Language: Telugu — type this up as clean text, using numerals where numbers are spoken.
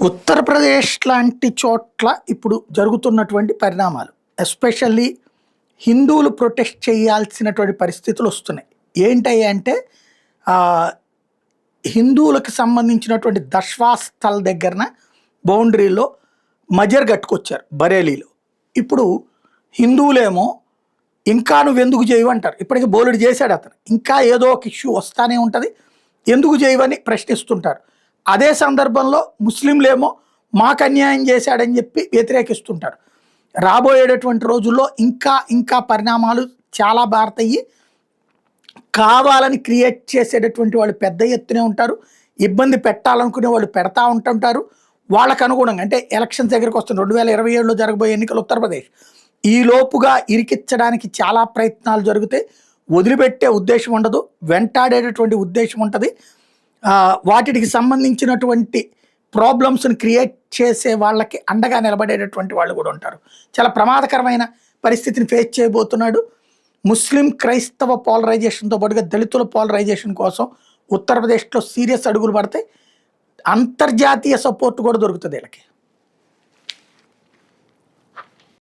ఉత్తరప్రదేశ్ లాంటి చోట్ల ఇప్పుడు జరుగుతున్నటువంటి పరిణామాలు ఎస్పెషల్లీ హిందువులు ప్రొటెస్ట్ చేయాల్సినటువంటి పరిస్థితులు వస్తున్నాయి. ఏంటయ్యా అంటే ఆ, హిందువులకు సంబంధించినటువంటి దశ్వా స్థల్ దగ్గరన బౌండరీలో మజర్ కట్టుకొచ్చారు బరేలీలో. ఇప్పుడు హిందువులేమో ఇంకా నువ్వెందుకు చేయవంటారు. ఇప్పటికి బోలెడు చేశాడు అతను, ఇంకా ఏదో ఒక ఇష్యూ వస్తానే ఉంటుంది, ఎందుకు చేయవని ప్రశ్నిస్తుంటారు. అదే సందర్భంలో ముస్లింలేమో మాకు అన్యాయం చేశాడని చెప్పి వ్యతిరేకిస్తుంటారు. రాబోయేటటువంటి రోజుల్లో ఇంకా ఇంకా పరిణామాలు చాలా భారతయ్యి. కావాలని క్రియేట్ చేసేటటువంటి వాళ్ళు పెద్ద ఎత్తునే ఉంటారు, ఇబ్బంది పెట్టాలనుకునే వాళ్ళు పెడతా ఉంటుంటారు. వాళ్ళకు అనుగుణంగా అంటే ఎలక్షన్స్ దగ్గరికి వస్తుంది, 2027లో జరగబోయే ఎన్నికలు ఉత్తరప్రదేశ్. ఈ లోపుగా ఇరికిచ్చడానికి చాలా ప్రయత్నాలు జరిగితే వదిలిపెట్టే ఉద్దేశం ఉండదు, వెంటాడేటటువంటి ఉద్దేశం ఉంటుంది. వాటికి సంబంధించినటువంటి ప్రాబ్లమ్స్ని క్రియేట్ చేసే వాళ్ళకి అండగా నిలబడేటటువంటి వాళ్ళు కూడా ఉంటారు. చాలా ప్రమాదకరమైన పరిస్థితిని ఫేస్ చేయబోతున్నాడు. ముస్లిం క్రైస్తవ పోలరైజేషన్తో పాటుగా దళితుల పోలరైజేషన్ కోసం ఉత్తరప్రదేశ్లో సీరియస్ అడుగులు పడతాయి. అంతర్జాతీయ సపోర్ట్ కూడా దొరుకుతుంది వీళ్ళకి.